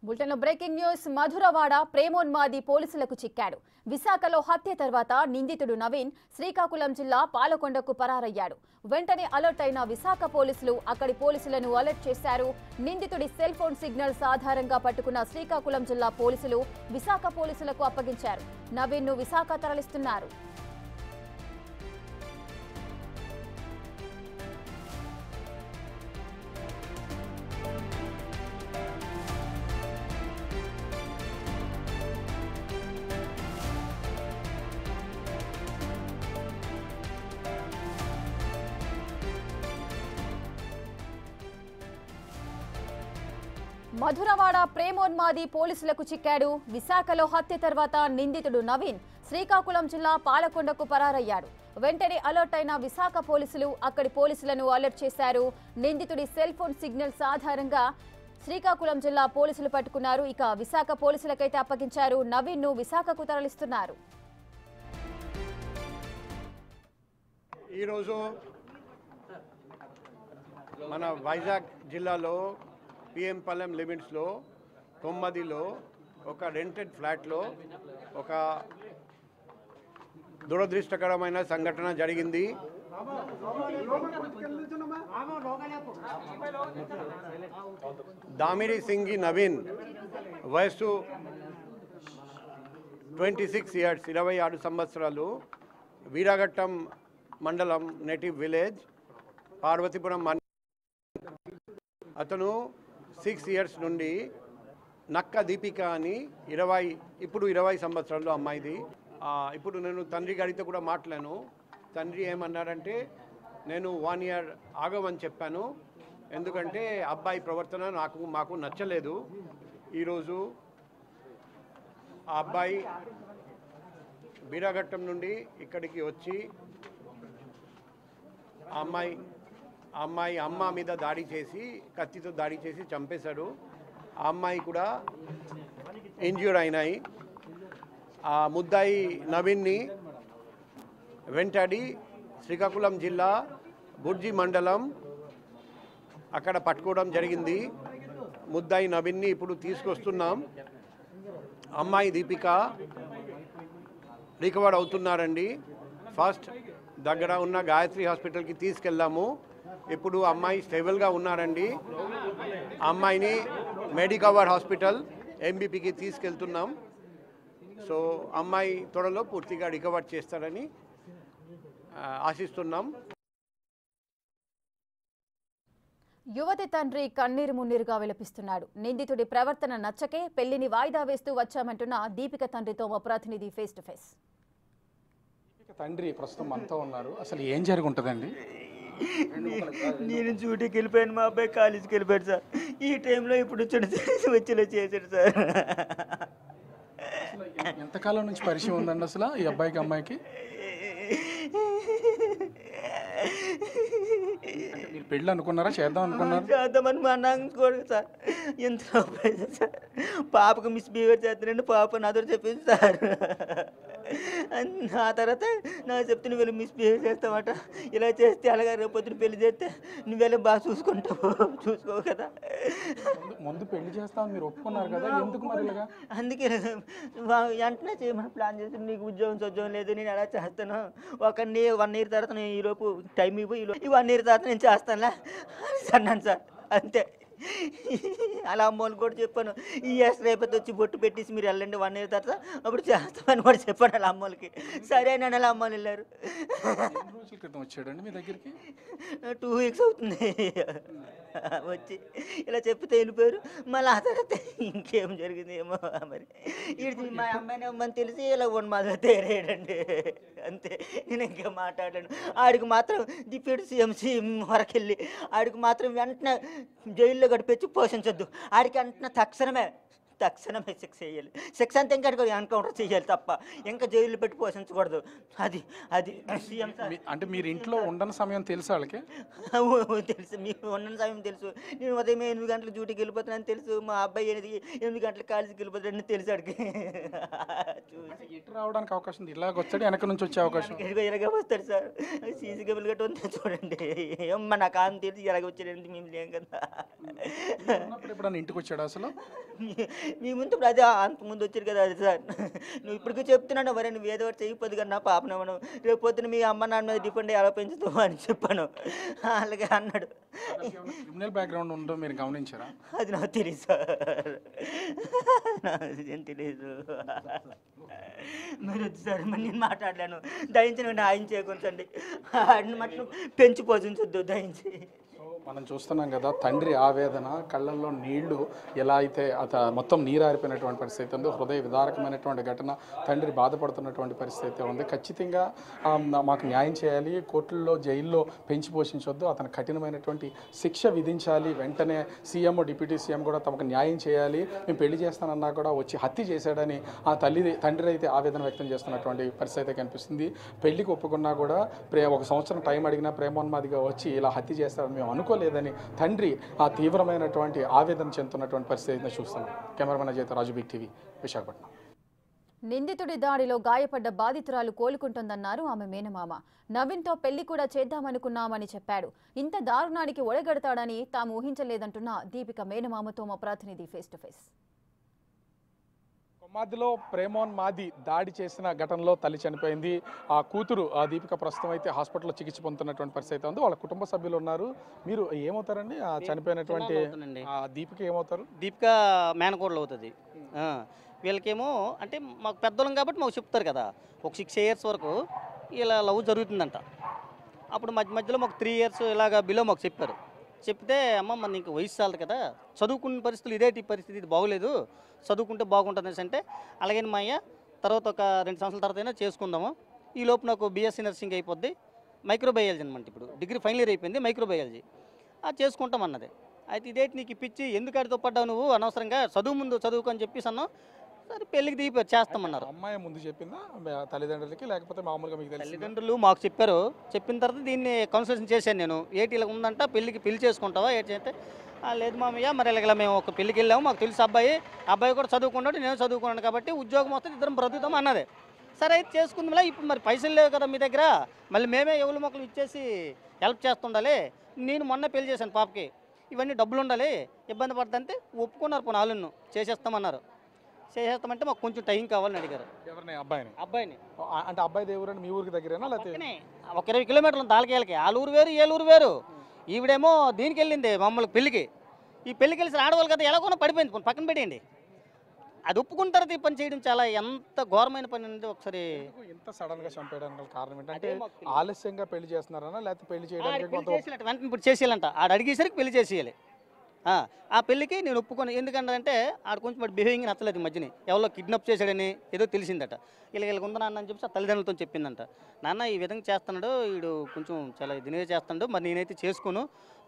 బులెటిన్లో breaking news. Madhurawada ప్రేమోన్మాది పోలీసులకు చిక్కాడు. విశాఖలో హత్య తర్వాత నిందితుడు నవీన్ శ్రీకాకుళం జిల్లా పాలకొండకు పరారయ్యాడు. వెంటనే అలర్ట్ అయిన విశాఖ పోలీసులు అక్కడి పోలీసులను అలర్ట్ చేశారు. నిందితుడి సెల్ ఫోన్ సిగ్నల్స్ ఆధారంగా పట్టుకున్న శ్రీకాకుళం జిల్లా పోలీసులు విశాఖ పోలీసులకు అప్పగించారు. నవీన్ ను విశాఖ తరలిస్తున్నారు. మధురవాడ ప్రేమోన్మాది పోలీసులకు చిక్కాడు. విశాఖలో హత్య తర్వాత నిందితుడు నవీన్ శ్రీకాకుళం జిల్లా పాలకొండకు పరారయ్యాడు. వెంటనే అలర్ట్ అయిన విశాఖ పోలీసులు అక్కడి పోలీసులను అలర్ట్ చేశారు. నిందితుడి సెల్ ఫోన్ సిగ్నల్స్ ఆధారంగా శ్రీకాకుళం జిల్లా పోలీసులు పట్టుకున్నారు. ఇక విశాఖ పోలీసులకైతే అప్పగించారు. నవీన్ ను విశాఖకు తరలిస్తున్నారు. ఈరోజు మన వైజాగ్ జిల్లాలో పిఎం పాలెం లిమిట్స్లో తొమ్మదిలో ఒక రెంటెడ్ ఫ్లాట్లో ఒక దురదృష్టకరమైన సంఘటన జరిగింది. దామిరి సింగి నవీన్ వయస్సు 26 ఇయర్స్ 26 సంవత్సరాలు, వీరాఘట్టం మండలం నేటివ్ విలేజ్ పార్వతీపురం. అతను 6 ఇయర్స్ నుండి నక్క దీపిక అని ఇప్పుడు 20 సంవత్సరాలు అమ్మాయిది. ఇప్పుడు నేను తండ్రి గారితో కూడా మాట్లాడాను. తండ్రి ఏమన్నారంటే నేను 1 ఇయర్ ఆగమని చెప్పాను, ఎందుకంటే అబ్బాయి ప్రవర్తన మాకు నచ్చలేదు. ఈరోజు ఆ అబ్బాయి వీరాఘట్టం నుండి ఇక్కడికి వచ్చి ఆ అమ్మాయి అమ్మ మీద దాడి చేసి కత్తితో దాడి చేసి చంపేశాడు. ఆ అమ్మాయి కూడా ఇంజ్యూర్ అయినాయి. ఆ ముద్దాయి నవీన్ని వెంటాడి శ్రీకాకుళం జిల్లా బుర్జి మండలం అక్కడ పట్టుకోవడం జరిగింది. ముద్దాయి నవీన్ని ఇప్పుడు తీసుకొస్తున్నాం. అమ్మాయి దీపిక రికవర్ అవుతున్నారండి. ఫస్ట్ దగ్గర ఉన్న గాయత్రి హాస్పిటల్కి తీసుకెళ్ళాము. ఇప్పుడు అమ్మాయి స్టేబుల్గా ఉన్నారండి. అమ్మాయిని మెడికవర్ హాస్పిటల్ ఎంబీపీకి తీసుకెళ్తున్నాం. సో అమ్మాయి త్వరలో పూర్తిగా రికవర్ చేస్తారని ఆశిస్తున్నాం. యువతి తండ్రి కన్నీరు మున్నీరుగా విలపిస్తున్నాడు. నిందితుడి ప్రవర్తన నచ్చకే పెళ్లిని వాయిదా వేస్తూ వచ్చామంటున్న దీపిక తండ్రితో మా ప్రతినిధి ఫేస్ టు ఫేస్. తండ్రి ప్రస్తుతం మనతో ఉన్నారు. అసలు ఏం జరిగి ఉంటుందండి? నేను డ్యూటీకి వెళ్ళిపోయాను, మా అబ్బాయి కాలేజీకి వెళ్ళిపోయాడు సార్. ఈ టైంలో ఇప్పుడు వచ్చేలా చేశాడు సార్. ఎంతకాలం నుంచి పరిచయం ఉందండి అసలు ఈ అబ్బాయికి అమ్మాయికి? మీరు పెళ్ళి అనుకున్నారా, చేద్దాం అనుకున్నారా? చేద్దామని మా అన్న కూడా సార్. ఎంత సార్ పాపకు మిస్బిహేవియర్ చేస్తానండి, పాప నాతో చెప్పింది సార్. ఆ తర్వాత నాకు చెప్తే నువ్వు వెళ్ళి మిస్బిహేవ్ చేస్తావట, ఇలా చేస్తే అలాగే రేపు పొద్దున పెళ్లి చేస్తే నువ్వెలా బాగా చూసుకోవు కదా. ముందు పెళ్లి చేస్తామని మీరు ఒప్పుకున్నారు కదా, ఎందుకు మరి ఇలాగా? అందుకే వెంటనే చేయమని ప్లాన్ చేసి నీకు ఉద్యోగం లేదు, నేను ఎలా చేస్తాను, 1 ఇయర్ తర్వాత నేను ఈలోపు టైం ఈ 1 ఇయర్ తర్వాత నేను చేస్తానులే అన్నాను సార్. అంతే. అలా అమ్మోళ్ళు కూడా చెప్పాను, ఈ రేపటి వచ్చి బొట్టు పెట్టేసి మీరు వెళ్ళండి 1 ఇయర్ తర్వాత అప్పుడు చేస్తామని కూడా చెప్పాను అలా అమ్మోళ్ళకి. సరే అని అలా అమ్మోళ్ళు వెళ్ళారు. ఎన్ని రోజుల క్రితం వచ్చాడండి మీ దగ్గరికి? 2 వీక్స్ అవుతుంది వచ్చి. ఇలా చెప్తే వెళ్ళిపోయారు. మళ్ళీ ఆ తర్వాత ఇంకేం జరిగింది ఏమో మరి. ఇది మా అమ్మాయిని అమ్మని తెలిసి ఇలా మాదిరి తేరేయడండి. అంతే, నేను ఇంకా మాట్లాడాను. ఆడికి మాత్రం డిప్యూటీ సీఎం వరకు వెళ్ళి ఆడికి మాత్రం వెంటనే జైల్లో గడిపించి పోషించొద్దు, ఆడికి వెంటనే తక్షణమే తక్షణమే శిక్ష చేయాలి. శిక్ష అంతే ఇంకా ఎన్కౌంటర్ చేయాలి తప్ప ఇంకా జైలు పెట్టి పోషించకూడదు. అది అది సీఎం సార్. అంటే మీరు ఇంట్లో ఉండని సమయం తెలుసు వాళ్ళకి? తెలుసు, మీకు ఉన్న సమయం తెలుసు. నేను ఉదయం 8 గంటలకు డ్యూటీకి వెళ్ళిపోతున్నాను తెలుసు. మా అబ్బాయి 8 గంటలకు కాలేజీకి వెళ్ళిపోతాడని తెలుసు అడిగి. ఎటు రావడానికి అవకాశం ఉంది? ఇలాగ వచ్చాడు, వెనక నుంచి వచ్చే అవకాశం? ఇలాగే వస్తాడు సార్. సీసీ కెమెరాలు గట్ట ఉంది చూడండి. ఏమ్మా నాకు ఆమె తెలిసి ఇలాగ వచ్చాడంటే మేము లేం కదా. ఎప్పుడన్నా ఇంటికి వచ్చాడు అసలు? మీ ముందు ఇప్పుడు అదే అంతకుముందు వచ్చారు కదా. అది సార్ నువ్వు ఇప్పటికీ చెప్తున్నాను, మరి నువ్వు ఏదో ఒకటి చేయకపోదు కదా నా పాపనమ్మను, రేపు పొద్దున మీ అమ్మ నాన్న మీద డిపెండ్ ఎలా పెంచుతావు అని చెప్పాను. అలాగే అన్నాడు. క్రిమినల్ బ్యాక్గ్రౌండ్ ఉండడం మీరు గమనించారా? అది నాకు తెలియదు సార్, నాకేం తెలియదు. మీరు వచ్చి సార్ మరి నేను మాట్లాడలేను. దయించి ఆయన చేయకుంటండి, ఆడిని మట్లు పెంచి పోషించొద్దు దయించి. మనం చూస్తున్నాం కదా తండ్రి ఆవేదన, కళ్ళల్లో నీళ్లు ఎలా అయితే మొత్తం నీరారిపోయినటువంటి పరిస్థితి ఉంది. హృదయ విదారకమైనటువంటి ఘటన. తండ్రి బాధపడుతున్నటువంటి పరిస్థితి ఉంది. ఖచ్చితంగా మాకు న్యాయం చేయాలి, కోర్టుల్లో జైల్లో పెంచి పోషించొద్దు, అతను కఠినమైనటువంటి శిక్ష విధించాలి. వెంటనే సీఎం డిప్యూటీ సీఎం కూడా తమకు న్యాయం చేయాలి. మేము పెళ్లి చేస్తానన్నా కూడా వచ్చి హత్య చేశాడని ఆ తండ్రి అయితే ఆవేదన వ్యక్తం చేస్తున్నటువంటి పరిస్థితి అయితే కనిపిస్తుంది. పెళ్లికి ఒప్పుకున్నా కూడా 1 సంవత్సరం టైం అడిగినా ప్రేమోన్మాదిగా వచ్చి ఇలా హత్య చేస్తాడని మేము అనుకోలేదని తండ్రి ఆ తీవ్రమైనటువంటి ఆవేదన చెందుతున్నటువంటి పరిస్థితిని చూస్తున్నాం. కెమెరామెన్ అజయ్ రాజు, బిగ్ టీవీ, విశాఖపట్నం. నిందితుడి దాడిలో గాయపడ్డ బాధితురాలు కోలుకుంటోందన్నారు ఆమె మేనమామ. నవీన్తో పెళ్లి కూడా చేద్దామనుకున్నామని చెప్పాడు. ఇంత దారుణానికి ఒడగడతాడని తాము ఊహించలేదంటున్న దీపిక మేనమామతో మా ప్రతినిధి ఫేస్ టు ఫేస్. కొమ్మాదిలో ప్రేమోన్మాది దాడి చేసిన ఘటనలో తల్లి చనిపోయింది. ఆ కూతురు దీపిక ప్రస్తుతం అయితే హాస్పిటల్లో చికిత్స పొందుతున్నటువంటి పరిస్థితి ఉంది. వాళ్ళ కుటుంబ సభ్యులు ఉన్నారు. మీరు ఏమవుతారండి? చనిపోయినటువంటి దీపిక ఏమవుతారు? దీపిక మేనకోడలు అవుతుంది. వీళ్ళకేమో అంటే మాకు పెద్దోళ్ళం కాబట్టి మాకు చెప్తారు కదా, ఒక 6 years వరకు ఇలా లవ్ జరుగుతుందంట. అప్పుడు మధ్యలో మాకు 3 years ఇలాగ బిలో మాకు చెప్పారు. చెప్తే అమ్మ మన ఇంక వయసు చాలదు కదా, చదువుకునే పరిస్థితులు ఇదేటి పరిస్థితి, ఇది బాగోలేదు, చదువుకుంటే బాగుంటుంది అంటే అలాగే మా అయ్య తర్వాత ఒక 2 సంవత్సరాల తర్వాత అయినా చేసుకుందాము, ఈ లోపు నాకు బీఎస్సీ నర్సింగ్ అయిపోద్ది, మైక్రోబయాలజీ అనమాట, ఇప్పుడు డిగ్రీ ఫైనల్ ఇయర్ అయిపోయింది, మైక్రోబయాలజీ అది చేసుకుంటాం అన్నది. అయితే ఇదేంటి నీకు ఇప్పించి ఎందుకు అడితో పడ్డావు నువ్వు అనవసరంగా, చదువు ముందు చదువుకు అని చెప్పేసి అన్నావు. సరే పెళ్ళికి దిగిపోయారు, చేస్తామన్నారు. అమ్మాయి ముందు చెప్పిందా తల్లిదండ్రులకి, లేకపోతే మామూలుగా మీకు తెలిసి? తల్లిదండ్రులు మాకు చెప్పారు. చెప్పిన తర్వాత దీన్ని కన్సల్టేషన్ చేశాను నేను. ఏటి ఇలా ఉందంట, పెళ్లి చేసుకుంటావా ఏంటి అంటే, లేదు మామయ్య మరి ఇలా మేము ఒక పెళ్ళికి వెళ్ళాము, మాకు తెలుసు అబ్బాయి కూడా చదువుకున్నాడు, నేను చదువుకున్నాను కాబట్టి ఉద్యోగం వస్తే ఇద్దరం బ్రతుకుతాం అన్నదే. సరే అయితే చేసుకుందాంలే, ఇప్పుడు మరి పైసలు లేవు కదా మీ దగ్గర, మళ్ళీ మేమే ఎవరి మొక్కలు ఇచ్చేసి హెల్ప్ చేస్తుండాలి, నేను మొన్న పెళ్లి చేశాను పాపకి, ఇవన్నీ డబ్బులు ఉండాలి, ఇబ్బంది పడుతుంటే ఒప్పుకున్నారు. పోనీ వాళ్ళను చేసేస్తామన్నారు. చేసేస్తామంటే మాకు కొంచెం టైం కావాలని అడిగారు. ఎవరిని? అబ్బాయిని. అంటే అబ్బాయి దేవురని మీ ఊరికి దగ్గరేనా లేకపోతే? ఒక 20 కిలోమీటర్లు తాలకేళ్ళకి. వాళ్ళ ఊరు వేరు, ఏ ఊరు వేరు. ఈవిడేమో దీనికి వెళ్ళింది మమ్మల్ని పెళ్ళికి. ఈ పెళ్ళికి వెళ్ళి ఆడవాళ్ళు కదా ఎలాగోనో పడిపోయింది, పక్కన పెట్టేయండి. అది ఒప్పుకుంటారు. ఈ పని చేయడం చాలా ఎంత ఘోరమైన పని అనేది. ఒకసారి ఇంత సడన్ గా చంపేయడానికి కారణం ఏంటంటే ఆలస్యంగా పెళ్లి చేస్తున్నారా లేకపోతే పెళ్లి చేయడానికి? వెంటనే ఇప్పుడు చేసేయాలంట. ఆడ అడిగేసరికి పెళ్లి చేసేయాలి. ఆ పెళ్ళికి నేను ఒప్పుకొని, ఎందుకంటే ఆడ కొంచెం బిహేవింగ్ నచ్చలేదు. మధ్యని ఎవరో కిడ్నాప్ చేశాడని ఏదో తెలిసిందట. ఇలా ఉందా నాన్న అని చెప్పి ఆ తల్లిదండ్రులతో చెప్పిందంట. నాన్న ఈ విధంగా చేస్తున్నాడు, వీడు కొంచెం చాలా ఇదిగా చేస్తున్నాడు, మరి నేనైతే చేసుకోను,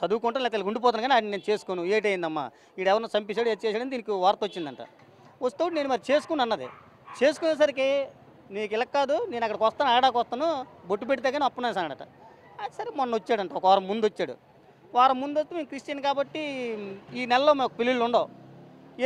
చదువుకుంటా లేకపోతే ఉండిపోతాను కానీ ఆయన నేను చేసుకోను. ఏటైందమ్మా, వీడు ఎవరన్నా చంపేశాడు, ఏది చేశాడని దీనికి వార్త వచ్చిందంట. వస్తూ నేను మరి చేసుకుని అన్నది. చేసుకునేసరికి నీకు ఇలా కాదు, నేను అక్కడికి వస్తాను, ఆడాకి వస్తాను, బొట్టు పెడితే కానీ అప్పునేసాడట. సరే మొన్న వచ్చాడంట, ఒక వారం ముందు వచ్చాడు. వారం ముందు వస్తే మేము క్రిస్టియన్ కాబట్టి ఈ నెలలో మాకు పెళ్ళిళ్ళు ఉండవు,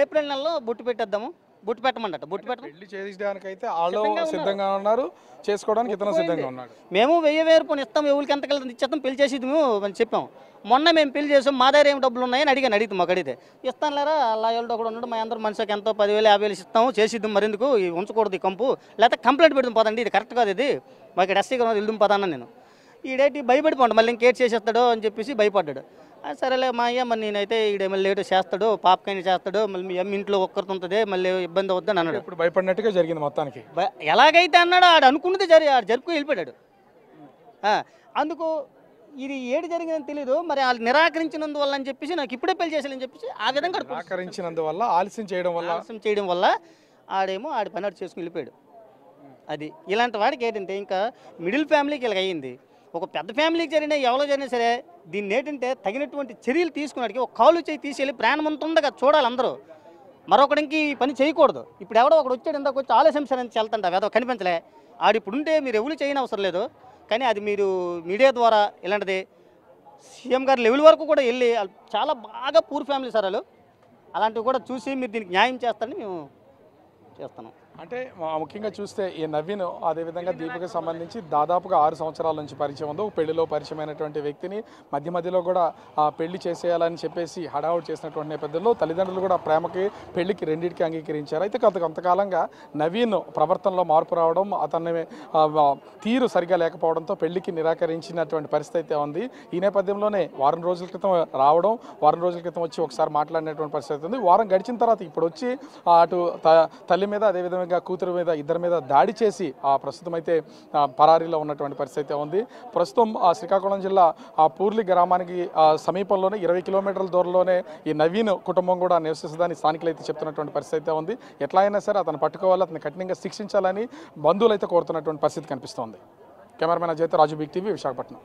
ఏప్రిల్ నెలలో బొట్టు పెట్టేద్దాము, బొట్టు పెట్టమంట. బొట్టు పెట్ట పెళ్లి చేయడానికి అయితే వాళ్ళు సిద్ధంగా ఉన్నారు, చేసుకోవడానికి ఇతను సిద్ధంగా ఉన్నాడు. మేము 1000 రూపాయలు ఇస్తాం, ఎవరికి ఎంత కలిసి ఇచ్చేస్తాం, పెళ్లి చేసేది మేము అని చెప్పాం. మొన్న మేము పెళ్లి చేసాం, మా దగ్గర ఏం డబ్బులు ఉన్నాయని అడిగితే మాకు అడిగితే ఇస్తాను లేరా, అలా ఎవరితో ఒకడు ఉన్నాడు, మా అందరూ మనిషికి ఎంతో 10,000 50,000 ఇస్తాము, చేసిద్దాం, మరెందుకు ఉంచకూడదు ఈ కంపు, లేకపోతే కంప్లైంట్ పెడదాం పదండి, ఇది కరెక్ట్ కాదు, ఇది మాకు ఇక్కడ ఎస్సీగా వెళ్దాం పదాన్న. నేను ఈ డేట్ భయపడిపోండి, మళ్ళీ ఇంకేట్ చేసేస్తాడో అని చెప్పేసి భయపడ్డాడు. సరేలే మా అయ్య మరి నేనైతే ఈడేమో లేట్ చేస్తాడు, పాపకైనా చేస్తాడు, మళ్ళీ మీ అమ్మ ఇంట్లో ఒక్కరితో ఉంటుంది, మళ్ళీ ఇబ్బంది అవుద్దని అన్నాడు. ఇప్పుడు భయపడినట్టుగా జరిగింది మొత్తానికి. ఎలాగైతే అన్నాడు, ఆడు అనుకున్నది ఆడు జరుపుకు వెళ్ళిపోయాడు. అందుకు ఇది ఏడు జరిగిందని తెలీదు, మరి వాళ్ళు నిరాకరించినందువల్ల అని చెప్పేసి నాకు ఇప్పుడే పెళ్లి చేసేయాలని చెప్పేసి ఆ విధంగా నిరాకరించినందువల్ల, ఆలస్యం చేయడం వల్ల ఆడేమో ఆడి పని ఆడు చేసుకుని వెళ్ళిపోయాడు. అది ఇలాంటి వాడికి ఏంటంటే ఇంకా మిడిల్ ఫ్యామిలీకి ఇలాగ అయ్యింది. ఒక పెద్ద ఫ్యామిలీకి జరిగినా ఎవరో జరిగినా సరే దీన్ని ఏంటంటే తగినటువంటి చర్యలు తీసుకున్నాడికి ఒక కాలు చేయి తీసేయాలి, ప్రాణం ఉంటుండగా చూడాలి అందరూ. మరొకడికి ఈ పని చేయకూడదు. ఇప్పుడు ఎవడో ఒకడు వచ్చాడు ఇందాక వచ్చి ఆలస్యం సరే వెళ్తాంట వేదో కనిపించలే, ఆడు ఇప్పుడుంటే మీరు ఎవరు చేయని అవసరం లేదు. కానీ అది మీరు మీడియా ద్వారా ఇలాంటిది సీఎం గారి లెవెల్ వరకు కూడా వెళ్ళి చాలా బాగా పూర్ ఫ్యామిలీ సార్ వాళ్ళు, అలాంటివి కూడా చూసి మీరు దీనికి న్యాయం చేస్తారని మేము చేస్తున్నాం. అంటే ముఖ్యంగా చూస్తే ఈ నవీన్ అదేవిధంగా దీపికకి సంబంధించి దాదాపుగా 6 సంవత్సరాల నుంచి పరిచయం ఉంది. పెళ్లిలో పరిచయమైనటువంటి వ్యక్తిని మధ్యలో కూడా పెళ్లి చేసేయాలని చెప్పేసి హడావుడి చేసినటువంటి నేపథ్యంలో తల్లిదండ్రులు కూడా ప్రేమకి పెళ్లికి రెండింటికి అంగీకరించారు. అయితే కొంతకాలంగా నవీన్ ప్రవర్తనలో మార్పు రావడం, అతన్ని తీరు సరిగా లేకపోవడంతో పెళ్లికి నిరాకరించినటువంటి పరిస్థితి అయితే ఉంది. ఈ నేపథ్యంలోనే వారం రోజుల క్రితం రావడం, వారం రోజుల క్రితం వచ్చి ఒకసారి మాట్లాడినటువంటి పరిస్థితి ఉంది. వారం గడిచిన తర్వాత ఇప్పుడు వచ్చి అటు తల్లి మీద అదేవిధంగా కూతురు మీద ఇద్దరి మీద దాడి చేసి ప్రస్తుతం అయితే పరారీలో ఉన్నటువంటి పరిస్థితి ఉంది. ప్రస్తుతం శ్రీకాకుళం జిల్లా పూర్లి గ్రామానికి సమీపంలోనే 20 కిలోమీటర్ల దూరంలోనే ఈ నవీన్ కుటుంబం కూడా నివసిస్తుందని స్థానికులు అయితే చెప్తున్నటువంటి పరిస్థితి ఉంది. ఎట్లా అయినా సరే అతను పట్టుకోవాలి, అతను కఠినంగా శిక్షించాలని బంధువులు అయితే కోరుతున్నటువంటి పరిస్థితి కనిపిస్తోంది. కెమెరామెన్ అజయ్ రాజు, బిగ్ టీవీ, విశాఖపట్నం.